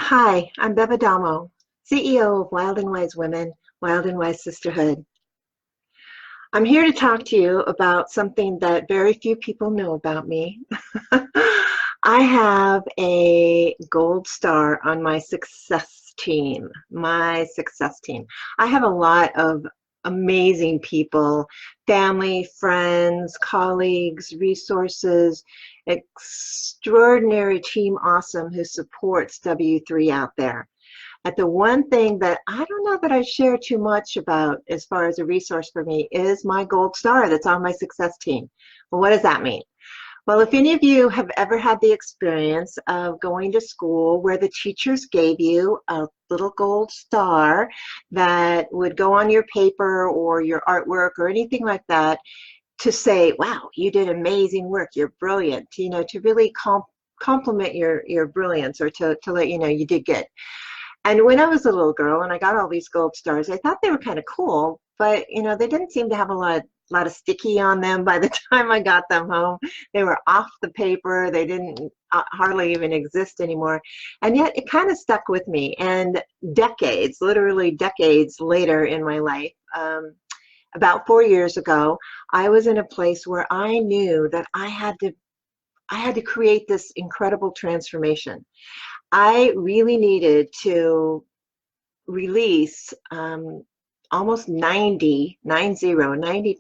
Hi, I'm Bev Adamo, CEO of Wild and Wise Women, Wild and Wise Sisterhood. I'm here to talk to you about something that very few people know about me. I have a gold star on my success team, I have a lot of amazing people, family, friends, colleagues, resources, extraordinary team awesome who supports W3 out there. But the one thing that I don't know that I share too much about as far as a resource for me is my gold star that's on my success team. Well, what does that mean? Well, if any of you have ever had the experience of going to school where the teachers gave you a little gold star that would go on your paper or your artwork or anything like that to say, wow, you did amazing work, you're brilliant, to really compliment your brilliance, or to let you know you did good. And when I was a little girl and I got all these gold stars, I thought they were kind of cool, but they didn't seem to have a lot of sticky on them by the time I got them home. They were off the paper. They didn't hardly even exist anymore. And yet it kind of stuck with me. And decades, literally decades later in my life, about 4 years ago, I was in a place where I knew that I had to create this incredible transformation. I really needed to release almost 90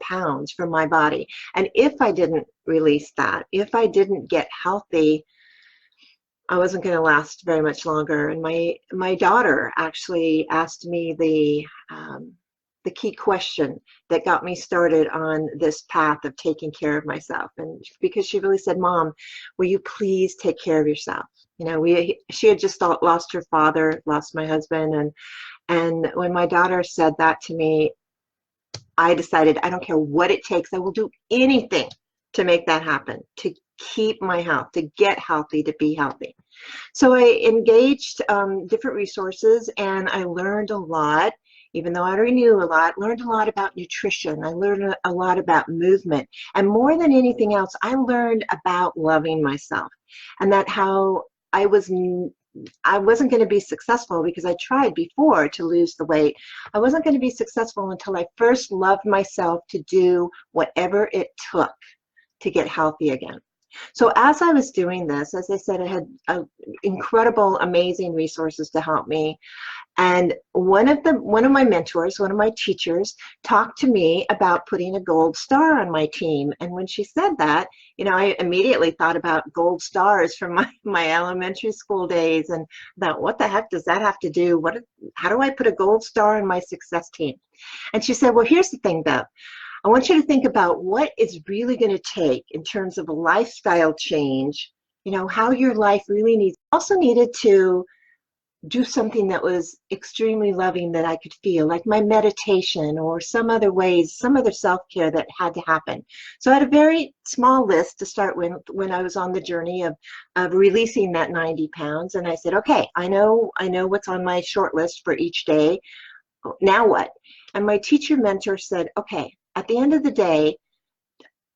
pounds from my body. And if I didn't release that, if I didn't get healthy, I wasn't going to last very much longer. And my daughter actually asked me the key question that got me started on this path of taking care of myself. And because she really said, Mom, will you please take care of yourself? She had just lost her father, lost my husband. And when my daughter said that to me, I decided I don't care what it takes. I will do anything to make that happen, to keep my health, to get healthy, to be healthy. So I engaged different resources, and I learned a lot. Even though I already knew a lot, learned a lot about nutrition. I learned a lot about movement. And more than anything else, I learned about loving myself, and that how I wasn't going to be successful because I tried before to lose the weight. I wasn't going to be successful until I first loved myself to do whatever it took to get healthy again. So as I was doing this, as I said, I had incredible, amazing resources to help me. And one of my mentors, one of my teachers, talked to me about putting a gold star on my team. And when she said that, I immediately thought about gold stars from my elementary school days, and thought, what the heck does that have to do? How do I put a gold star on my success team? And she said, well, here's the thing, Bev. I want you to think about what it's really going to take in terms of a lifestyle change, how your life really needed to do something that was extremely loving that I could feel, like my meditation or some other ways, some other self-care that had to happen. So I had a very small list to start with when I was on the journey of releasing that 90 pounds. And I said, okay, I know what's on my short list for each day. Now what? And my teacher mentor said, okay, at the end of the day,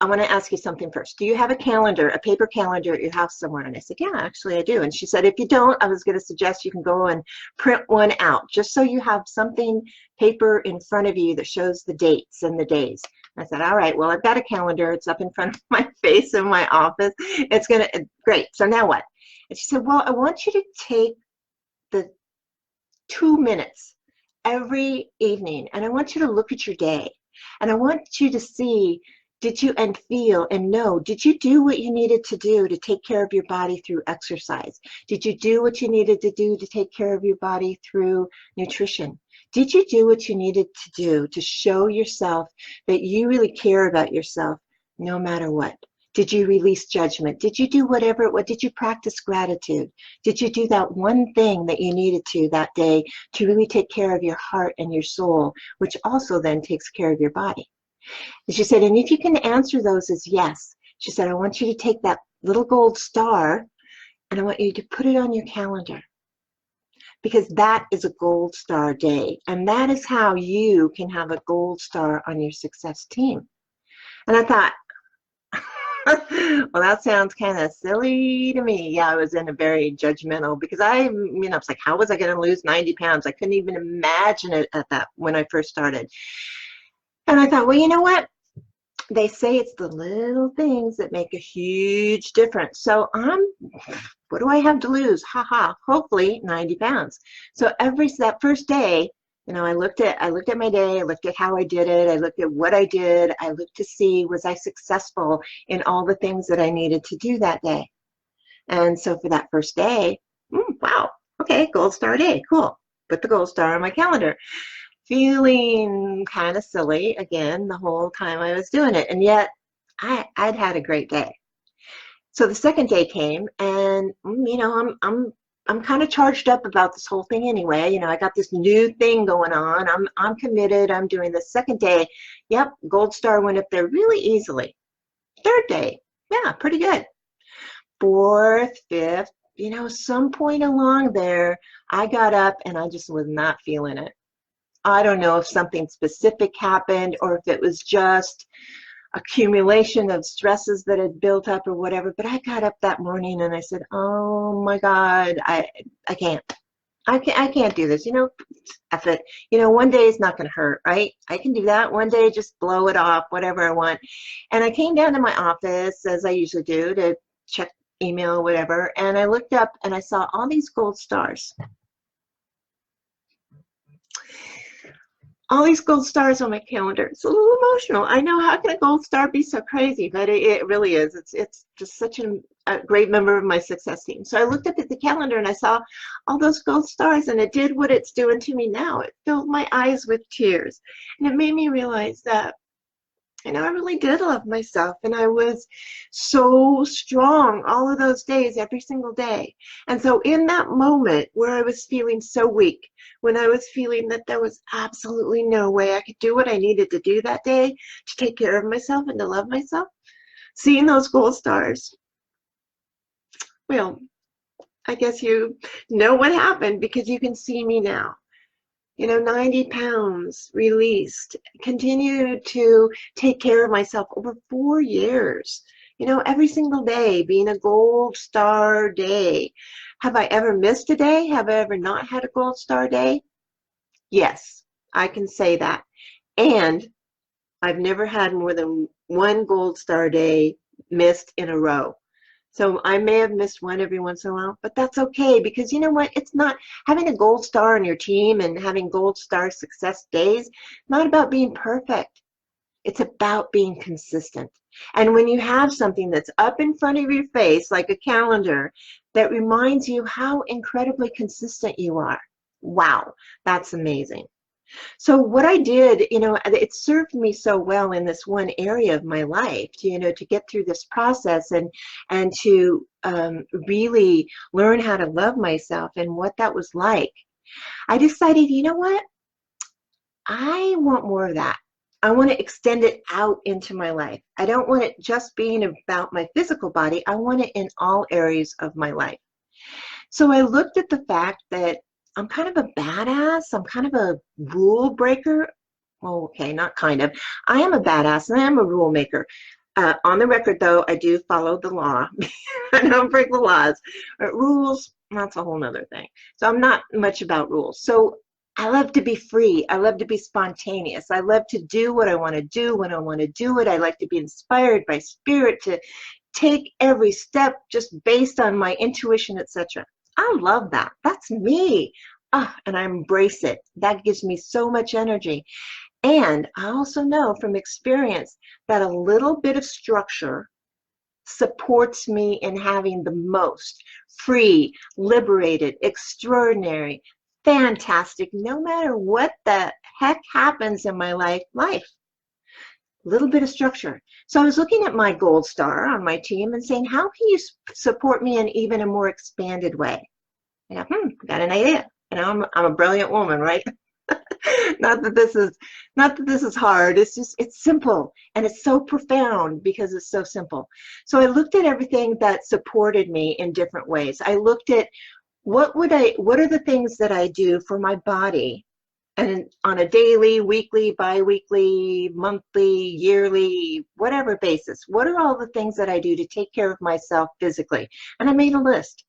I want to ask you something first. Do you have a calendar, a paper calendar at your house somewhere? And I said, yeah, actually I do. And she said, if you don't, I was going to suggest you can go and print one out, just so you have something paper in front of you that shows the dates and the days. And I said, all right, well, I've got a calendar. It's up in front of my face in my office. Great. So now what? And she said, well, I want you to take the 2 minutes every evening, and I want you to look at your day. And I want you to see, did you and feel and know, did you do what you needed to do to take care of your body through exercise? Did you do what you needed to do to take care of your body through nutrition? Did you do what you needed to do to show yourself that you really care about yourself no matter what? Did you release judgment? Did you do whatever? What did you practice gratitude? Did you do that one thing that you needed to that day to really take care of your heart and your soul, which also then takes care of your body? And she said, and if you can answer those as yes, she said, I want you to take that little gold star and I want you to put it on your calendar, because that is a gold star day. And that is how you can have a gold star on your success team. And I thought, Well, that sounds kind of silly to me. Yeah, I was in a very judgmental because I was like, how was I going to lose 90 pounds? I couldn't even imagine it at that when I first started. And I thought, well, you know what? They say it's the little things that make a huge difference. So what do I have to lose? Ha ha, hopefully 90 pounds. So that first day, I looked at my day, I looked at how I did it, I looked at what I did, I looked to see was I successful in all the things that I needed to do that day. And so for that first day, wow, okay, gold star day, cool. Put the gold star on my calendar. Feeling kind of silly again the whole time I was doing it, and yet I'd had a great day. So the second day came, and I'm kind of charged up about this whole thing anyway. I got this new thing going on. I'm committed. I'm doing the second day. Yep, gold star went up there really easily. Third day, yeah, pretty good. Fourth, fifth, some point along there, I got up and I just was not feeling it. I don't know if something specific happened or if it was just accumulation of stresses that had built up or whatever, but I got up that morning and I said, oh my God, I can't. I can't do this. F it. One day is not going to hurt, right? I can do that. One day, just blow it off, whatever I want. And I came down to my office, as I usually do, to check email, whatever, and I looked up and I saw all these gold stars. All these gold stars on my calendar. It's a little emotional. I know, how can a gold star be so crazy? But it really is. It's just such a great member of my success team. So I looked up at the calendar and I saw all those gold stars, and it did what it's doing to me now. It filled my eyes with tears. And it made me realize that I really did love myself, and I was so strong all of those days, every single day. And so in that moment where I was feeling so weak, when I was feeling that there was absolutely no way I could do what I needed to do that day to take care of myself and to love myself, seeing those gold stars, well, I guess you know what happened because you can see me now. 90 pounds released, continue to take care of myself over 4 years, every single day being a gold star day. Have I ever missed a day? Have I ever not had a gold star day? Yes, I can say that. And I've never had more than one gold star day missed in a row. So I may have missed one every once in a while, but that's okay, because you know what? It's not having a gold star on your team and having gold star success days, not about being perfect. It's about being consistent. And when you have something that's up in front of your face, like a calendar, that reminds you how incredibly consistent you are, wow, that's amazing. So what I did, it served me so well in this one area of my life, to get through this process and to really learn how to love myself and what that was like. I decided, you know what? I want more of that. I want to extend it out into my life. I don't want it just being about my physical body. I want it in all areas of my life. So I looked at the fact that I'm kind of a badass. I'm kind of a rule breaker. Well, okay, not kind of. I am a badass and I am a rule maker. On the record, though, I do follow the law. I don't break the laws. Rules, that's a whole nother thing. So I'm not much about rules. So I love to be free. I love to be spontaneous. I love to do what I want to do when I want to do it. I like to be inspired by spirit, to take every step just based on my intuition, etc. I love that. That's me. And I embrace it. That gives me so much energy. And I also know from experience that a little bit of structure supports me in having the most free, liberated, extraordinary, fantastic, no matter what the heck happens in my life. Little bit of structure. So I was looking at my gold star on my team and saying, how can you support me in even a more expanded way? I got an idea. I'm a brilliant woman, right? not that this is hard. It's simple, and it's so profound because it's so simple. So I looked at everything that supported me in different ways. I looked at what are the things that I do for my body And on a daily, weekly, bi-weekly, monthly, yearly, whatever basis, what are all the things that I do to take care of myself physically? And I made a list.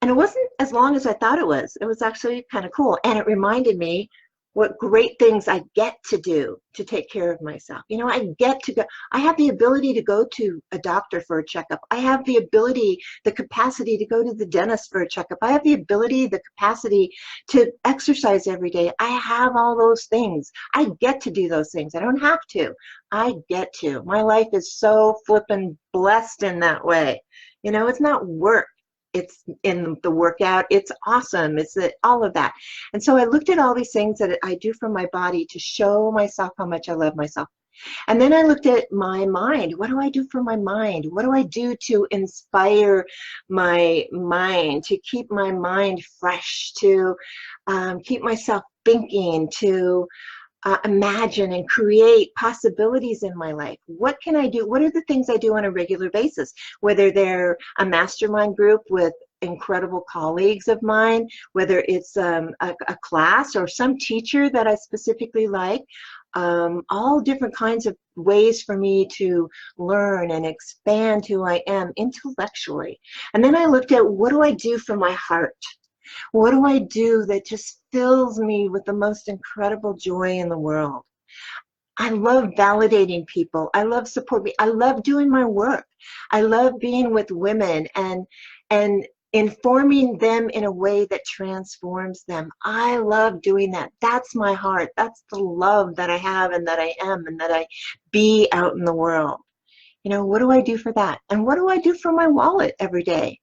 And it wasn't as long as I thought it was. It was actually kind of cool. And it reminded me what great things I get to do to take care of myself. You know, I get to go, I have the ability to go to a doctor for a checkup. I have the ability, the capacity to go to the dentist for a checkup. I have the ability, the capacity to exercise every day. I have all those things. I get to do those things. I don't have to. I get to. My life is so flippin' blessed in that way. You know, it's not work. It's in the workout. It's awesome. It's all of that. And so I looked at all these things that I do for my body to show myself how much I love myself. And then I looked at my mind. What do I do for my mind? What do I do to inspire my mind, to keep my mind fresh, to keep myself thinking, to imagine and create possibilities in my life? What can I do? What are the things I do on a regular basis? Whether they're a mastermind group with incredible colleagues of mine, whether it's a class or some teacher that I specifically like, all different kinds of ways for me to learn and expand who I am intellectually. And then I looked at, what do I do for my heart? What do I do that just fills me with the most incredible joy in the world? I love validating people. I love supporting. I love doing my work. I love being with women and informing them in a way that transforms them. I love doing that. That's my heart. That's the love that I have and that I am and that I be out in the world. You know, what do I do for that? And what do I do for my wallet every day?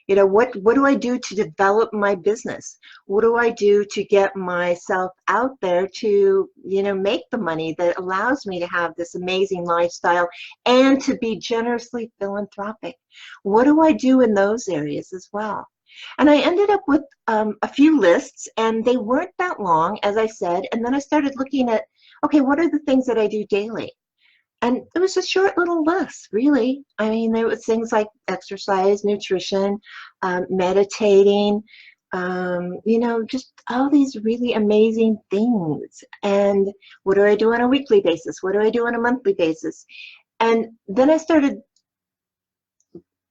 You know, what do I do to develop my business? What do I do to get myself out there to, you know, make the money that allows me to have this amazing lifestyle and to be generously philanthropic? What do I do in those areas as well? And I ended up with a few lists, and they weren't that long, as I said. And then I started looking at, okay, what are the things that I do daily? And it was a short little list, really. I mean, there was things like exercise, nutrition, meditating, you know, just all these really amazing things. And what do I do on a weekly basis? What do I do on a monthly basis? And then I started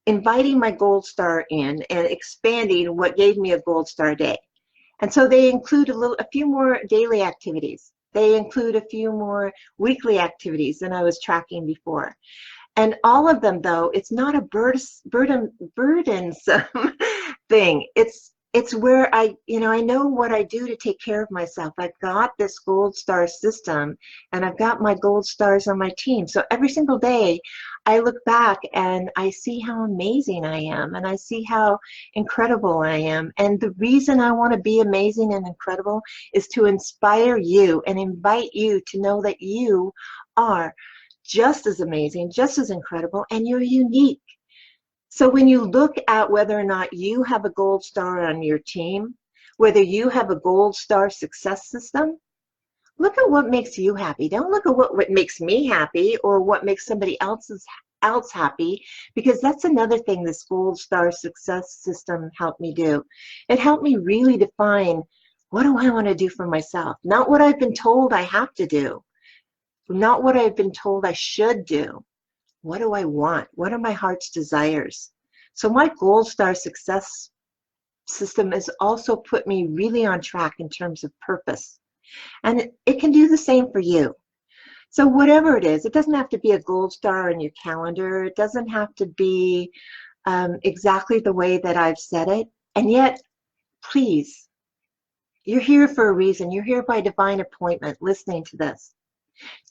inviting my gold star in and expanding what gave me a gold star day. And so they include a few more daily activities. They include a few more weekly activities than I was tracking before. And all of them, though, it's not a burdensome thing. It's where you know, I know what I do to take care of myself. I've got this gold star system, and I've got my gold stars on my team. So every single day, I look back and I see how amazing I am, and I see how incredible I am. And the reason I want to be amazing and incredible is to inspire you and invite you to know that you are just as amazing, just as incredible, and you're unique. So when you look at whether or not you have a gold star on your team, whether you have a gold star success system, look at what makes you happy. Don't look at what makes me happy or what makes somebody else happy, because that's another thing this gold star success system helped me do. It helped me really define, what do I want to do for myself? Not what I've been told I have to do, not what I've been told I should do. What do I want? What are my heart's desires? So my gold star success system has also put me really on track in terms of purpose. And it can do the same for you. So whatever it is, it doesn't have to be a gold star on your calendar. It doesn't have to be exactly the way that I've said it. And yet, please, you're here for a reason. You're here by divine appointment listening to this.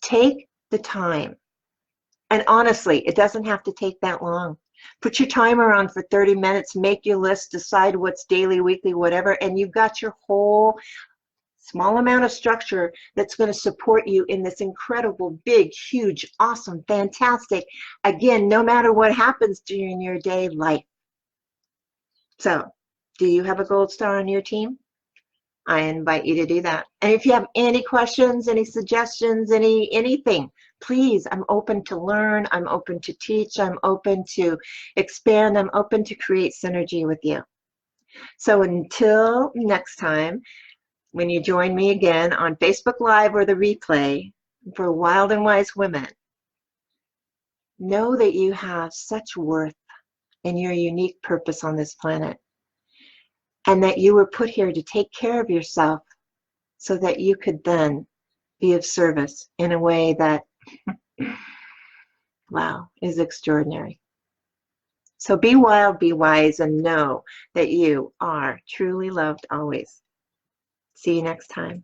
Take the time. And honestly, it doesn't have to take that long. Put your timer on for 30 minutes, make your list, decide what's daily, weekly, whatever, and you've got your whole small amount of structure that's going to support you in this incredible, big, huge, awesome, fantastic, again, no matter what happens during your day, life. So, do you have a gold star on your team? I invite you to do that. And if you have any questions, any suggestions, anything, please, I'm open to learn, I'm open to teach, I'm open to expand, I'm open to create synergy with you. So until next time, when you join me again on Facebook Live or the replay for Wild and Wise Women, know that you have such worth in your unique purpose on this planet, and that you were put here to take care of yourself so that you could then be of service in a way that, wow, is extraordinary. So be wild, be wise, and know that you are truly loved always. See you next time.